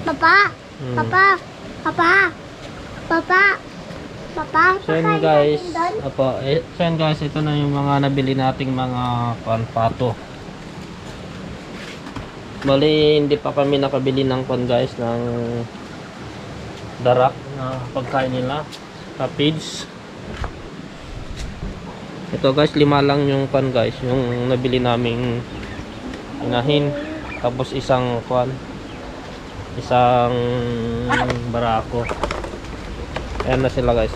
Papa, papa, papa, papa, papa. So yun guys, so yun guys, ito na yung mga nabili nating mga pato. Bali, hindi pa kami nakabili ng guys, ng darak na pagkain nila sa feeds. Ito guys, 5 lang yung guys, yung nabili naming inahin. Tapos isang isang barako. Ayan na sila guys.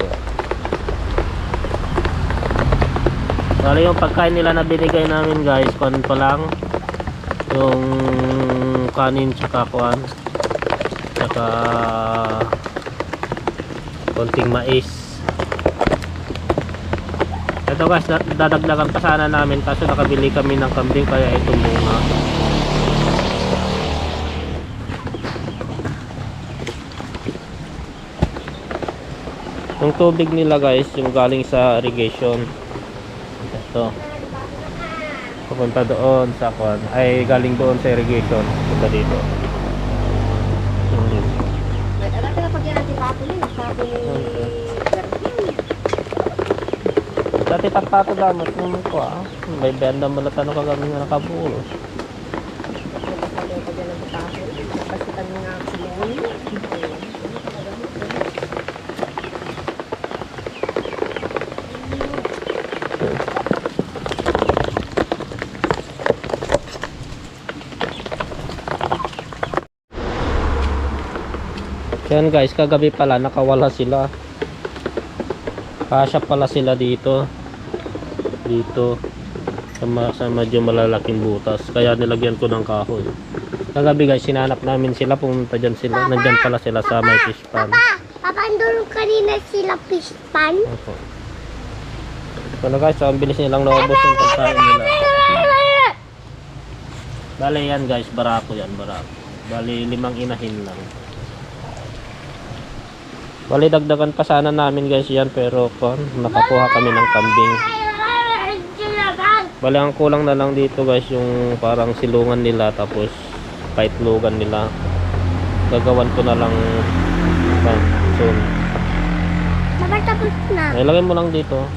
Bali yung pagkain nila na binigay namin guys, pa lang yung kanin tsaka tsaka konting mais. Ito guys, dadagdagan pa sana namin kaso nakabili kami ng kambing kaya ito muna. Yung tubig nila guys, yung galing sa irrigation, ito pupunta doon sa ay galing doon sa irrigation, punta dito. Dati patpato damat nung ko may benda mo na tanong kagami nga nakabulos. Yan guys, kagabi pala nakawala sila. Kasya pala sila dito sa medyo malalaking butas, kaya nilagyan ko ng kahoy. Kagabi guys, sinanap namin sila, pumunta dyan sila. Nandyan pala sila sa may fish pan. Papa, andun kanina sila fish pan. Opo. So na guys, so ang bilis nilang naubos yung pagkain nila. Bale yan guys, barako yan, barako. Bali 5 inahin lang. Bali dagdagan pa sana namin guys yan, pero nakakuha kami ng kambing. Bali ang kulang na lang dito guys, yung parang silungan nila, tapos kaitlugan nila. Gagawan ko na lang soon. Tapos na. Ilagay mo lang dito.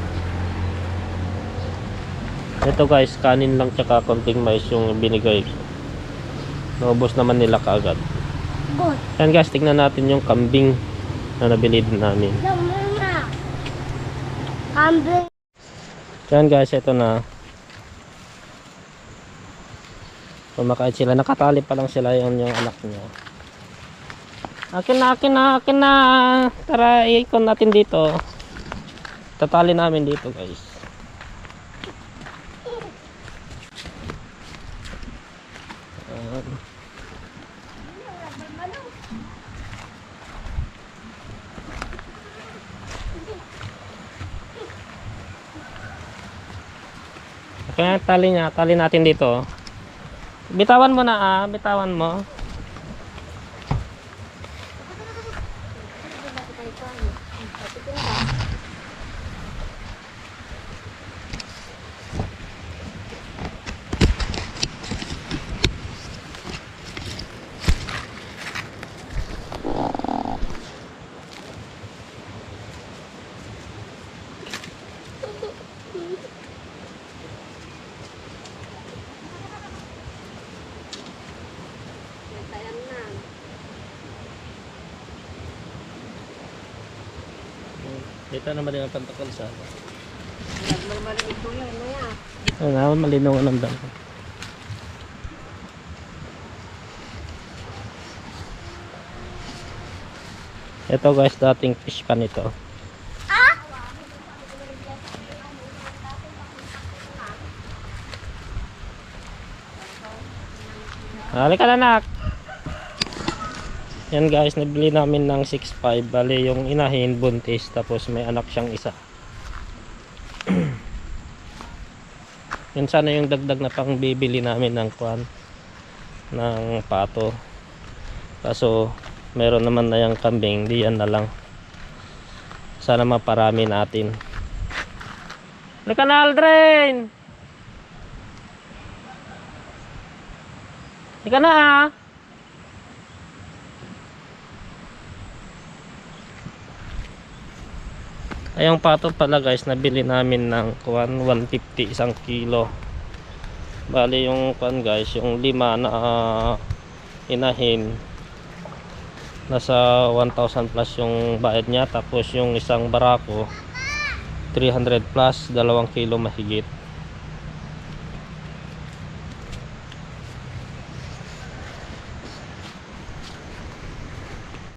Ito guys, kanin lang tsaka konting mais yung binigay ko. Naubos naman nila kaagad. Yan guys, tignan natin yung kambing na nabili din namin. Kambing. Yan guys, ito na. Kumakain sila, nakatali pa lang sila, yung anak niya. Akin na. Tara, i-icon natin dito. Tatali namin dito guys. Kaya tali natin dito. Bitawan mo na bitawan mo. Dito naman din ang pantakal sa malinaw ng damo. Ito guys, dating fish pan ito. Halika na nak. Yan guys, nabili namin ng 6.5. Bali yung inahin buntis, tapos may anak siyang isa. Yan sana yung dagdag na pang bibili namin ng ng pato. Kaso meron naman na yung kambing, di yan na lang. Sana maparami natin. Halika na Aldrin. Halika na Ay, yung pato pala guys, nabili namin ng kuwan 150 isang kilo. Bali yung kuwan guys, yung 5 na inahin, nasa 1,000 plus yung bayad niya. Tapos yung isang barako 300 plus, 2 kilo mahigit.